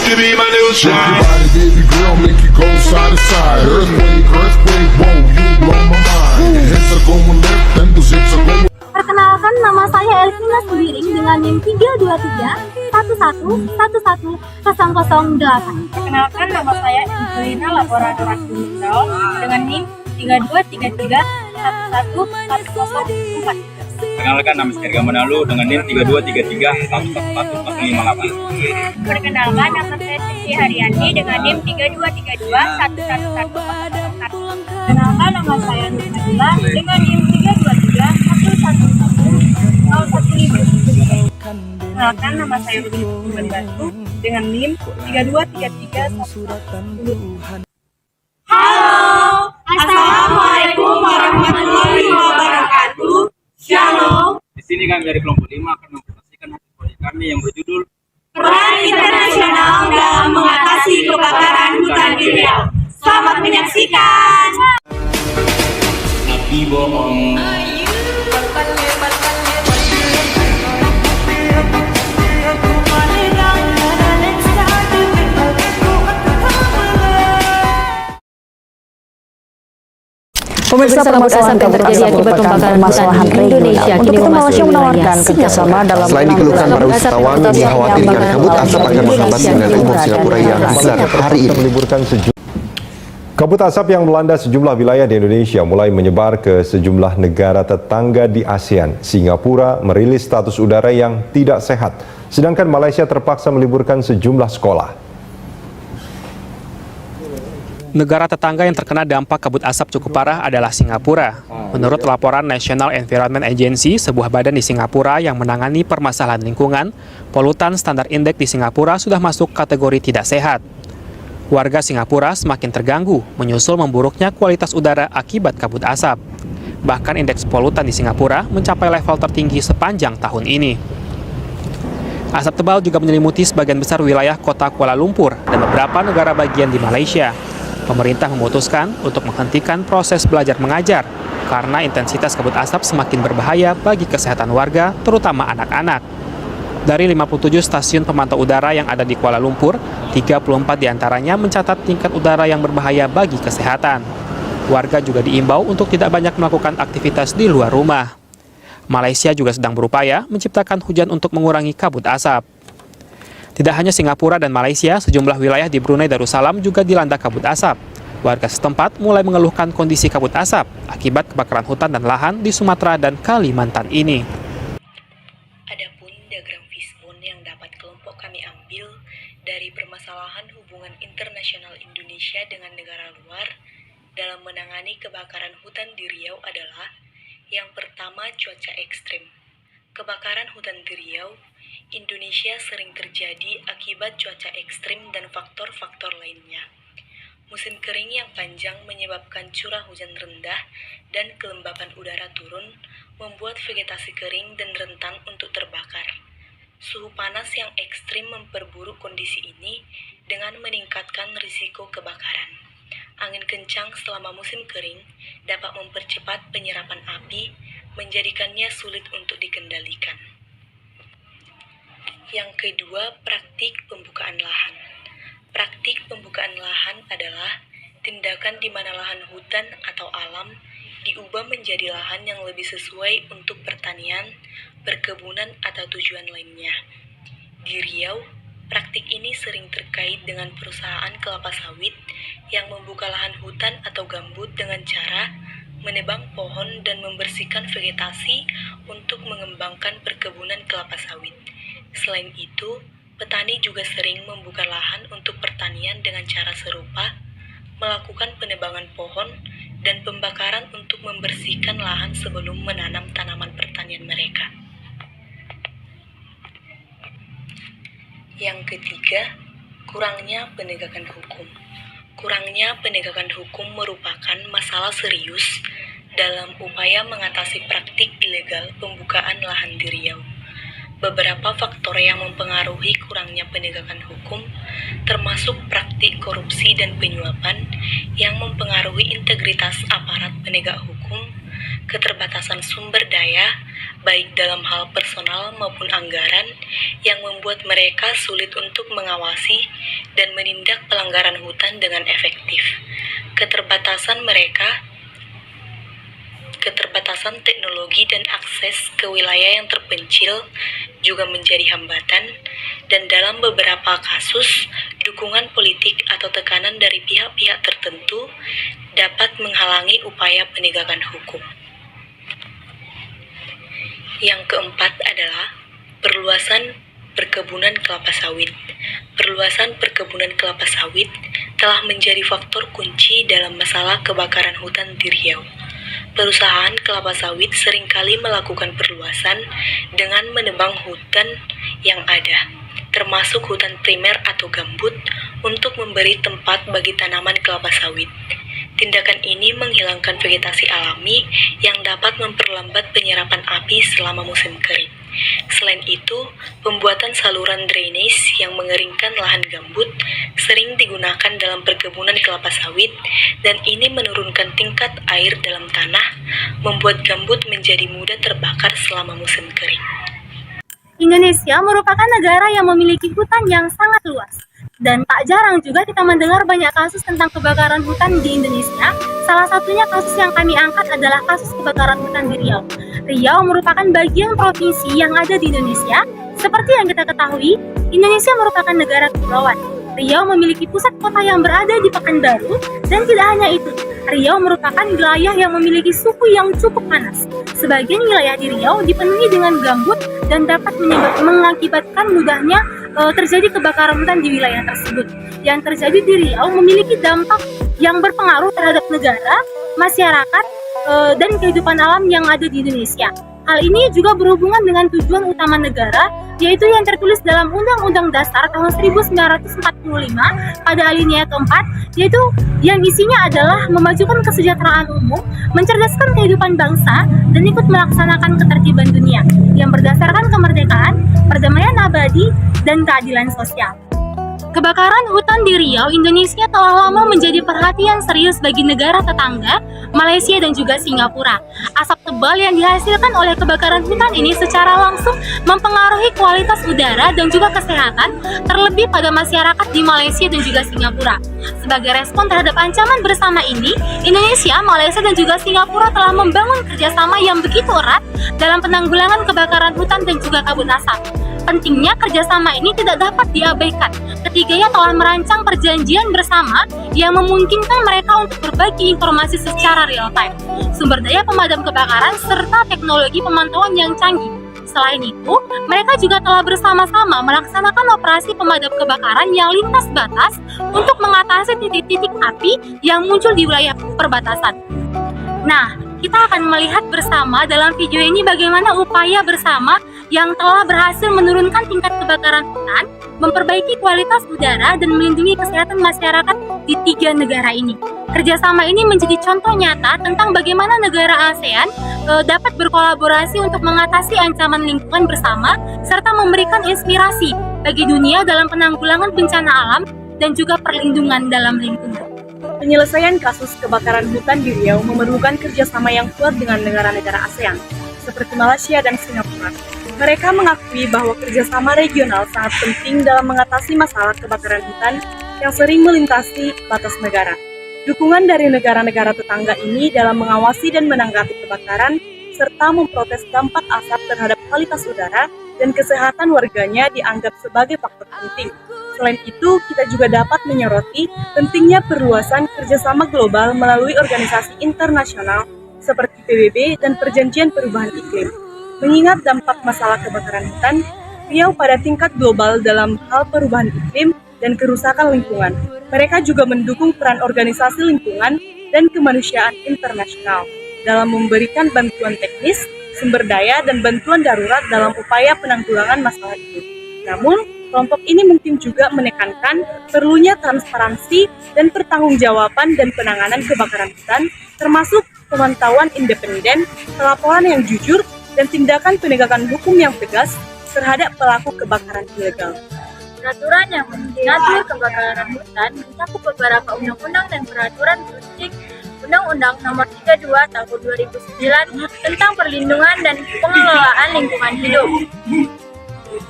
could be my new Shake your child. body, baby girl, make it go side to side. Earthquake, earthquake, whoa, you blow my mind. Hips are going left and those hips are going. Perkenalkan, nama saya Elvina Subiring dengan NIM 323-11-11-008. Perkenalkan, nama saya Angelina Laborator Digital dengan NIM 3233-11-1004. Perkenalkan, nama saya Erga Menalu dengan NIM 3233-111458. Perkenalkan, nama saya Siti Haryani dengan NIM 3232-111004. Perkenalkan, nama saya Nurmila dengan NIM 323-111-015. Perkenalkan, nama saya Rudi Batu dengan NIM 3233-1110. Halo, Assalamualaikum warahmatullahi wabarakatuh. Shalom. Di sini kami dari kelompok 5 akan mempresentasikan hasil proyek kami yang berjudul Peran Internasional dalam Mengatasi Kebakaran Hutan di Riau. Selamat menyaksikan. Nabi bohong. Pemirsa, permasalahan kabut asap akibat pembakaran hutan di Indonesia Untuk itu Malaysia menawarkan wilayah kerjasama dalam Selain dikeluhkan para wisatawan, dikhawatirkan kabut asap akan menghambat pemilihan umum Singapura yang digelar hari ini. Kabut asap yang melanda sejumlah wilayah di Indonesia mulai menyebar ke sejumlah negara tetangga di ASEAN. Singapura merilis status udara yang tidak sehat, sedangkan Malaysia terpaksa meliburkan sejumlah sekolah. Negara tetangga yang terkena dampak kabut asap cukup parah adalah Singapura. Menurut laporan National Environment Agency, sebuah badan di Singapura yang menangani permasalahan lingkungan, polutan standar indeks di Singapura sudah masuk kategori tidak sehat. Warga Singapura semakin terganggu menyusul memburuknya kualitas udara akibat kabut asap. Bahkan indeks polutan di Singapura mencapai level tertinggi sepanjang tahun ini. Asap tebal juga menyelimuti sebagian besar wilayah kota Kuala Lumpur dan beberapa negara bagian di Malaysia. Pemerintah memutuskan untuk menghentikan proses belajar mengajar karena intensitas kabut asap semakin berbahaya bagi kesehatan warga, terutama anak-anak. Dari 57 stasiun pemantau udara yang ada di Kuala Lumpur, 34 diantaranya mencatat tingkat udara yang berbahaya bagi kesehatan. Warga juga diimbau untuk tidak banyak melakukan aktivitas di luar rumah. Malaysia juga sedang berupaya menciptakan hujan untuk mengurangi kabut asap. Tidak hanya Singapura dan Malaysia, sejumlah wilayah di Brunei Darussalam juga dilanda kabut asap. Warga setempat mulai mengeluhkan kondisi kabut asap akibat kebakaran hutan dan lahan di Sumatera dan Kalimantan ini. Adapun diagram fishbone yang dapat kelompok kami ambil dari permasalahan hubungan internasional Indonesia dengan negara luar dalam menangani kebakaran hutan di Riau adalah yang pertama, cuaca ekstrim. Kebakaran hutan di Riau Indonesia sering terjadi akibat cuaca ekstrim dan faktor-faktor lainnya. Musim kering yang panjang menyebabkan curah hujan rendah dan kelembapan udara turun, membuat vegetasi kering dan rentan untuk terbakar. Suhu panas yang ekstrim memperburuk kondisi ini dengan meningkatkan risiko kebakaran. Angin kencang selama musim kering dapat mempercepat penyerapan api, menjadikannya sulit untuk dikendalikan. Yang kedua, praktik pembukaan lahan. Praktik pembukaan lahan adalah tindakan di mana lahan hutan atau alam diubah menjadi lahan yang lebih sesuai untuk pertanian, perkebunan, atau tujuan lainnya. Di Riau, praktik ini sering terkait dengan perusahaan kelapa sawit yang membuka lahan hutan atau gambut dengan cara menebang pohon dan membersihkan vegetasi untuk mengembangkan perkebunan kelapa sawit. Selain itu, petani juga sering membuka lahan untuk pertanian dengan cara serupa, melakukan penebangan pohon dan pembakaran untuk membersihkan lahan sebelum menanam tanaman pertanian mereka. Yang ketiga, kurangnya penegakan hukum. Kurangnya penegakan hukum merupakan masalah serius dalam upaya mengatasi praktik ilegal pembukaan lahan di Riau. Beberapa faktor yang mempengaruhi kurangnya penegakan hukum termasuk praktik korupsi dan penyuapan yang mempengaruhi integritas aparat penegak hukum, keterbatasan sumber daya, baik dalam hal personal maupun anggaran, yang membuat mereka sulit untuk mengawasi dan menindak pelanggaran hutan dengan efektif. Keterbatasan teknologi dan akses ke wilayah yang terpencil juga menjadi hambatan, dan dalam beberapa kasus, dukungan politik atau tekanan dari pihak-pihak tertentu dapat menghalangi upaya penegakan hukum. Yang keempat adalah perluasan perkebunan kelapa sawit. Perluasan perkebunan kelapa sawit telah menjadi faktor kunci dalam masalah kebakaran hutan di Riau. Perusahaan kelapa sawit seringkali melakukan perluasan dengan menebang hutan yang ada, termasuk hutan primer atau gambut, untuk memberi tempat bagi tanaman kelapa sawit. Tindakan ini menghilangkan vegetasi alami yang dapat memperlambat penyerapan api selama musim kering. Selain itu, pembuatan saluran drainase yang mengeringkan lahan gambut sering digunakan dalam perkebunan kelapa sawit, dan ini menurunkan tingkat air dalam tanah, membuat gambut menjadi mudah terbakar selama musim kering. Indonesia merupakan negara yang memiliki hutan yang sangat luas. Dan tak jarang juga kita mendengar banyak kasus tentang kebakaran hutan di Indonesia. Salah satunya kasus yang kami angkat adalah kasus kebakaran hutan di Riau. Riau merupakan bagian provinsi yang ada di Indonesia. Seperti yang kita ketahui, Indonesia merupakan negara kepulauan. Riau memiliki pusat kota yang berada di Pekanbaru, dan tidak hanya itu, Riau merupakan wilayah yang memiliki suhu yang cukup panas. Sebagian wilayah di Riau dipenuhi dengan gambut dan dapat mengakibatkan mudahnya terjadi kebakaran hutan di wilayah tersebut. Yang terjadi di Riau memiliki dampak yang berpengaruh terhadap negara, masyarakat, dan kehidupan alam yang ada di Indonesia. Hal ini juga berhubungan dengan tujuan utama negara, yaitu yang tertulis dalam Undang-Undang Dasar tahun 1945 pada alinea keempat, yaitu yang isinya adalah memajukan kesejahteraan umum, mencerdaskan kehidupan bangsa, dan ikut melaksanakan ketertiban dunia yang berdasarkan kemerdekaan, perdamaian abadi, dan keadilan sosial. Kebakaran hutan di Riau, Indonesia telah lama menjadi perhatian serius bagi negara tetangga, Malaysia dan juga Singapura. Asap tebal yang dihasilkan oleh kebakaran hutan ini secara langsung mempengaruhi kualitas udara dan juga kesehatan, terlebih pada masyarakat di Malaysia dan juga Singapura. Sebagai respon terhadap ancaman bersama ini, Indonesia, Malaysia dan juga Singapura telah membangun kerjasama yang begitu erat dalam penanggulangan kebakaran hutan dan juga kabut asap. Pentingnya kerjasama ini tidak dapat diabaikan. Ketiganya telah merancang perjanjian bersama yang memungkinkan mereka untuk berbagi informasi secara real time, sumber daya pemadam kebakaran, serta teknologi pemantauan yang canggih. Selain itu, mereka juga telah bersama-sama melaksanakan operasi pemadam kebakaran yang lintas batas untuk mengatasi titik-titik api yang muncul di wilayah perbatasan. Nah, kita akan melihat bersama dalam video ini bagaimana upaya bersama yang telah berhasil menurunkan tingkat kebakaran hutan, memperbaiki kualitas udara, dan melindungi kesehatan masyarakat di 3 negara ini. Kerjasama ini menjadi contoh nyata tentang bagaimana negara ASEAN dapat berkolaborasi untuk mengatasi ancaman lingkungan bersama, serta memberikan inspirasi bagi dunia dalam penanggulangan bencana alam dan juga perlindungan dalam lingkungan. Penyelesaian kasus kebakaran hutan di Riau memerlukan kerjasama yang kuat dengan negara-negara ASEAN, seperti Malaysia dan Singapura. Mereka mengakui bahwa kerjasama regional sangat penting dalam mengatasi masalah kebakaran hutan yang sering melintasi batas negara. Dukungan dari negara-negara tetangga ini dalam mengawasi dan menanggapi kebakaran, serta memprotes dampak asap terhadap kualitas udara dan kesehatan warganya dianggap sebagai faktor penting. Selain itu, kita juga dapat menyoroti pentingnya perluasan kerjasama global melalui organisasi internasional seperti PBB dan Perjanjian Perubahan Iklim. Mengingat dampak masalah kebakaran hutan, Riau pada tingkat global dalam hal perubahan iklim dan kerusakan lingkungan. Mereka juga mendukung peran organisasi lingkungan dan kemanusiaan internasional dalam memberikan bantuan teknis, sumber daya, dan bantuan darurat dalam upaya penanggulangan masalah itu. Namun, kelompok ini mungkin juga menekankan perlunya transparansi dan pertanggungjawaban dan penanganan kebakaran hutan, termasuk pemantauan independen, pelaporan yang jujur, dan tindakan penegakan hukum yang tegas terhadap pelaku kebakaran ilegal. Peraturan yang mengatur kebakaran hutan mencakup beberapa undang-undang dan peraturan jurisdik Undang-Undang Nomor 32 Tahun 2009 tentang Perlindungan dan Pengelolaan Lingkungan Hidup.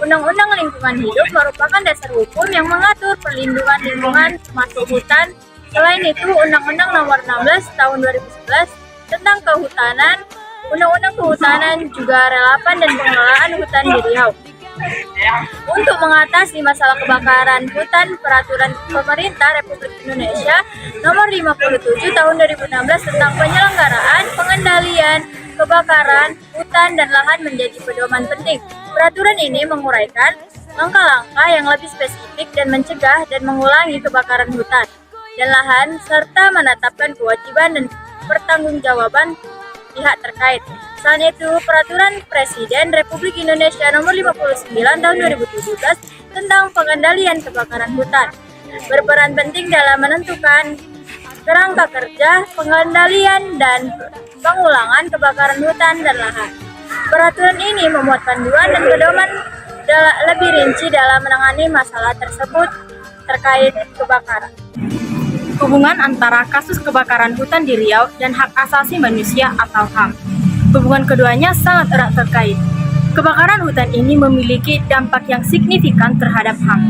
Undang-Undang Lingkungan Hidup merupakan dasar hukum yang mengatur perlindungan lingkungan termasuk hutan. Selain itu, Undang-Undang Nomor 16 Tahun 2011 tentang Kehutanan, Undang-Undang Kehutanan juga relevan dan pengelolaan hutan di Riau. Untuk mengatasi masalah kebakaran hutan, Peraturan Pemerintah Republik Indonesia Nomor 57 Tahun 2016 tentang penyelenggaraan, pengendalian kebakaran hutan dan lahan menjadi pedoman penting. Peraturan ini menguraikan langkah-langkah yang lebih spesifik dan mencegah dan mengulangi kebakaran hutan dan lahan serta menetapkan kewajiban dan pertanggungjawaban pihak terkait. Selain itu, Peraturan Presiden Republik Indonesia Nomor 59 Tahun 2017 tentang pengendalian kebakaran hutan berperan penting dalam menentukan kerangka kerja, pengendalian, dan pengulangan kebakaran hutan dan lahan. Peraturan ini memuat panduan dan pedoman lebih rinci dalam menangani masalah tersebut terkait kebakaran. Hubungan antara kasus kebakaran hutan di Riau dan hak asasi manusia atau HAM. Hubungan keduanya sangat erat terkait. Kebakaran hutan ini memiliki dampak yang signifikan terhadap HAM,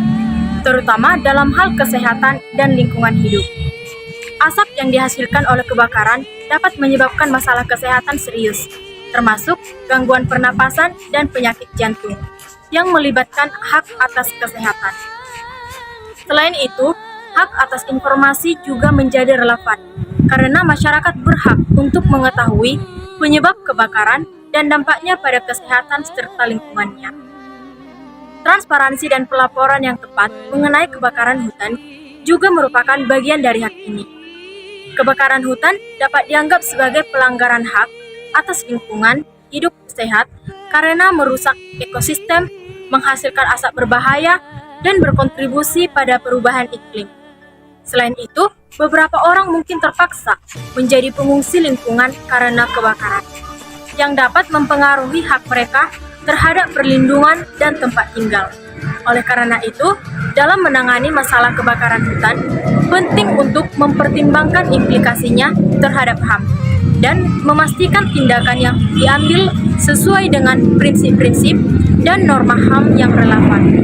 terutama dalam hal kesehatan dan lingkungan hidup. Asap yang dihasilkan oleh kebakaran dapat menyebabkan masalah kesehatan serius, termasuk gangguan pernapasan dan penyakit jantung, yang melibatkan hak atas kesehatan. Selain itu, hak atas informasi juga menjadi relevan, karena masyarakat berhak untuk mengetahui penyebab kebakaran dan dampaknya pada kesehatan serta lingkungannya. Transparansi dan pelaporan yang tepat mengenai kebakaran hutan juga merupakan bagian dari hak ini. Kebakaran hutan dapat dianggap sebagai pelanggaran hak atas lingkungan hidup sehat karena merusak ekosistem, menghasilkan asap berbahaya, dan berkontribusi pada perubahan iklim. Selain itu, beberapa orang mungkin terpaksa menjadi pengungsi lingkungan karena kebakaran, yang dapat mempengaruhi hak mereka terhadap perlindungan dan tempat tinggal. Oleh karena itu, dalam menangani masalah kebakaran hutan, penting untuk mempertimbangkan implikasinya terhadap HAM dan memastikan tindakan yang diambil sesuai dengan prinsip-prinsip dan norma HAM yang relevan.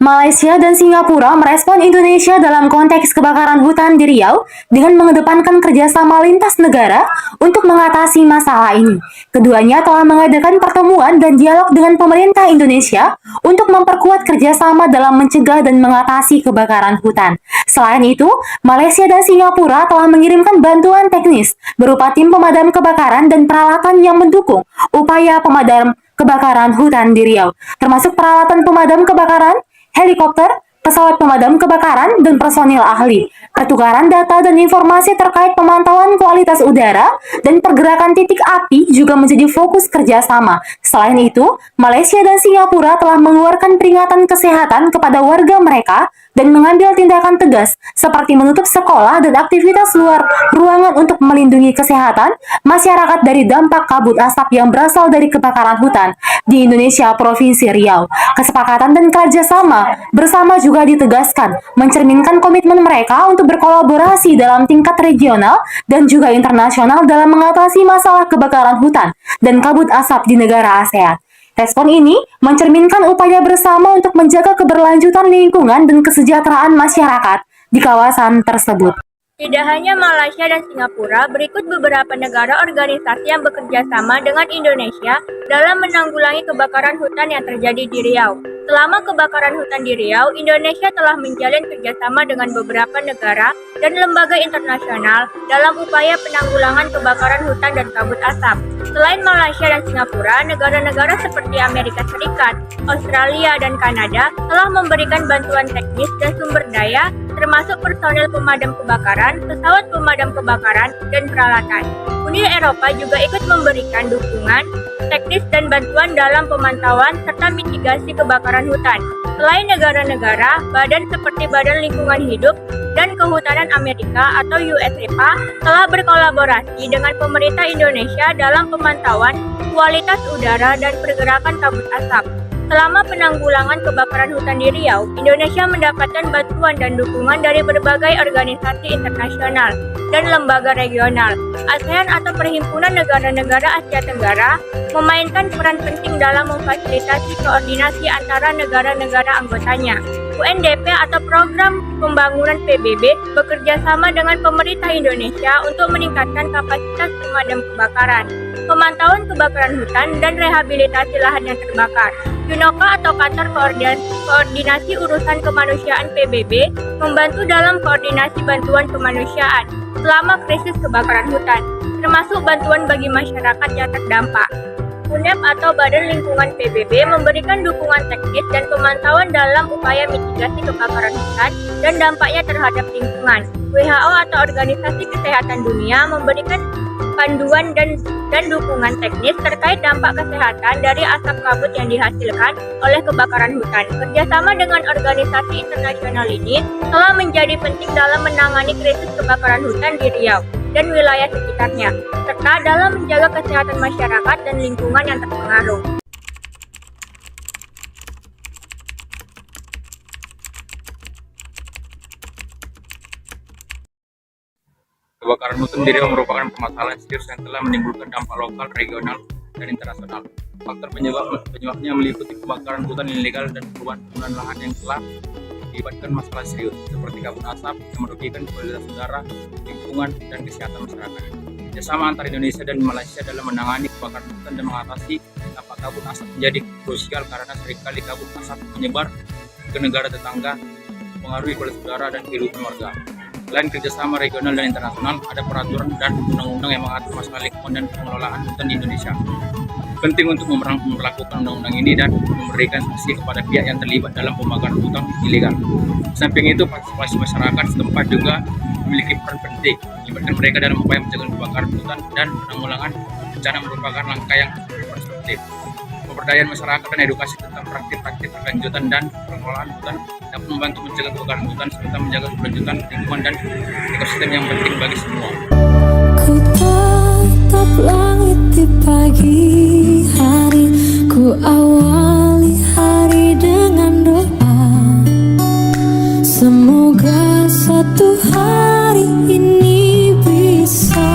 Malaysia dan Singapura merespon Indonesia dalam konteks kebakaran hutan di Riau dengan mengedepankan kerjasama lintas negara untuk mengatasi masalah ini. Keduanya telah mengadakan pertemuan dan dialog dengan pemerintah Indonesia untuk memperkuat kerjasama dalam mencegah dan mengatasi kebakaran hutan. Selain itu, Malaysia dan Singapura telah mengirimkan bantuan teknis berupa tim pemadam kebakaran dan peralatan yang mendukung upaya pemadam kebakaran hutan di Riau, termasuk peralatan pemadam kebakaran, helikopter, pesawat pemadam kebakaran, dan personil ahli. Pertukaran data dan informasi terkait pemantauan kualitas udara dan pergerakan titik api juga menjadi fokus kerjasama. Selain itu, Malaysia dan Singapura telah mengeluarkan peringatan kesehatan kepada warga mereka dan mengambil tindakan tegas seperti menutup sekolah dan aktivitas luar ruangan untuk melindungi kesehatan masyarakat dari dampak kabut asap yang berasal dari kebakaran hutan di Indonesia Provinsi Riau. Kesepakatan dan kerjasama bersama juga ditegaskan, mencerminkan komitmen mereka untuk berkolaborasi dalam tingkat regional dan juga internasional dalam mengatasi masalah kebakaran hutan dan kabut asap di negara ASEAN. Respon ini mencerminkan upaya bersama untuk menjaga keberlanjutan lingkungan dan kesejahteraan masyarakat di kawasan tersebut. Tidak hanya Malaysia dan Singapura, berikut beberapa negara organisasi yang bekerja sama dengan Indonesia dalam menanggulangi kebakaran hutan yang terjadi di Riau. Selama kebakaran hutan di Riau, Indonesia telah menjalin kerjasama dengan beberapa negara dan lembaga internasional dalam upaya penanggulangan kebakaran hutan dan kabut asap. Selain Malaysia dan Singapura, negara-negara seperti Amerika Serikat, Australia, dan Kanada telah memberikan bantuan teknis dan sumber daya, termasuk personel pemadam kebakaran, pesawat pemadam kebakaran, dan peralatan. Uni Eropa juga ikut memberikan dukungan teknis dan bantuan dalam pemantauan serta mitigasi kebakaran hutan. Selain negara-negara, badan seperti Badan Lingkungan Hidup dan Kehutanan Amerika atau US EPA telah berkolaborasi dengan pemerintah Indonesia dalam pemantauan kualitas udara dan pergerakan kabut asap. Selama penanggulangan kebakaran hutan di Riau, Indonesia mendapatkan bantuan dan dukungan dari berbagai organisasi internasional, dan lembaga regional. ASEAN atau Perhimpunan Negara-Negara Asia Tenggara memainkan peran penting dalam memfasilitasi koordinasi antara negara-negara anggotanya. UNDP atau Program Pembangunan PBB bekerja sama dengan pemerintah Indonesia untuk meningkatkan kapasitas pemadam kebakaran, pemantauan kebakaran hutan, dan rehabilitasi lahan yang terbakar. UNOCA atau Qatar Koordinasi Urusan Kemanusiaan PBB membantu dalam koordinasi bantuan kemanusiaan selama krisis kebakaran hutan, termasuk bantuan bagi masyarakat yang terdampak. UNEP atau Badan Lingkungan PBB memberikan dukungan teknis dan pemantauan dalam upaya mitigasi kebakaran hutan dan dampaknya terhadap lingkungan. WHO atau Organisasi Kesehatan Dunia memberikan panduan dan dukungan teknis terkait dampak kesehatan dari asap kabut yang dihasilkan oleh kebakaran hutan. Kerjasama dengan organisasi internasional ini telah menjadi penting dalam menangani krisis kebakaran hutan di Riau dan wilayah sekitarnya, serta dalam menjaga kesehatan masyarakat dan lingkungan yang terpengaruh. Kebakaran hutan di Riau merupakan permasalahan serius yang telah menimbulkan dampak lokal, regional, dan internasional. Faktor penyebabnya meliputi kebakaran hutan ilegal dan perubahan penggunaan lahan yang telah mengakibatkan masalah serius seperti kabut asap yang merugikan kualitas udara, lingkungan, dan kesehatan masyarakat. Kerjasama antara Indonesia dan Malaysia dalam menangani kebakaran hutan dan mengatasi dampak kabut asap menjadi krusial karena seringkali kabut asap menyebar ke negara tetangga, mengaruhi kualitas udara dan kehidupan warga. Selain kerjasama regional dan internasional, ada peraturan dan undang-undang yang mengatur masalah lingkungan dan pengelolaan hutan di Indonesia. Penting untuk memperlakukan undang-undang ini dan memberikan sanksi kepada pihak yang terlibat dalam pembakaran hutan ilegal. Di samping itu, partisipasi masyarakat setempat juga memiliki peran penting. Melibatkan mereka dalam upaya mencegah kebakaran hutan dan penanggulangan bencana merupakan langkah yang konstruktif. Pemberdayaan masyarakat dan edukasi tentang praktik-praktik berkelanjutan dan pengelolaan hutan dapat membantu mencegah kebakaran hutan serta menjaga keberlanjutan lingkungan dan ekosistem yang penting bagi semua. Ku tatap langit di pagi hari, ku awali hari dengan doa. Semoga satu hari ini bisa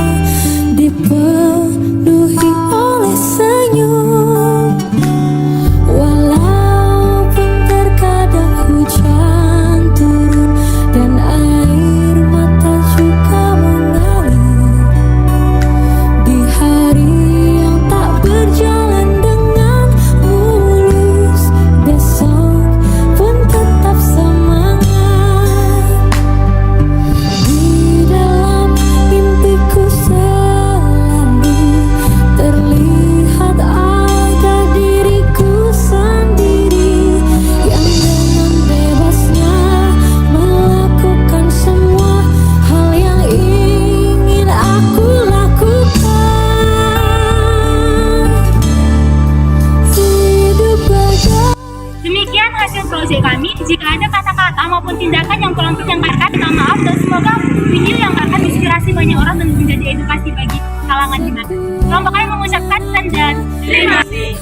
dipenuhi oleh senyum. Walaupun terkadang hujan turun dan air mata juga mengalir, di hari yang tak berjalan dengan mulus, besok pun tetap semangat. Di dalam mimpiku selalu terlihat ada diriku sendiri yang dengan bebasnya melakukan semua hal yang ingin aku lakukan. Hidup bagai Demikian hasil proyek kami. Jika ada kata-kata maupun tindakan yang kurang berkenan, minta maaf dan semoga video yang akan menginspirasi banyak orang dan menjadi edukasi bagi kalangan kita. Kelompok kami mengucapkan dan terima kasih.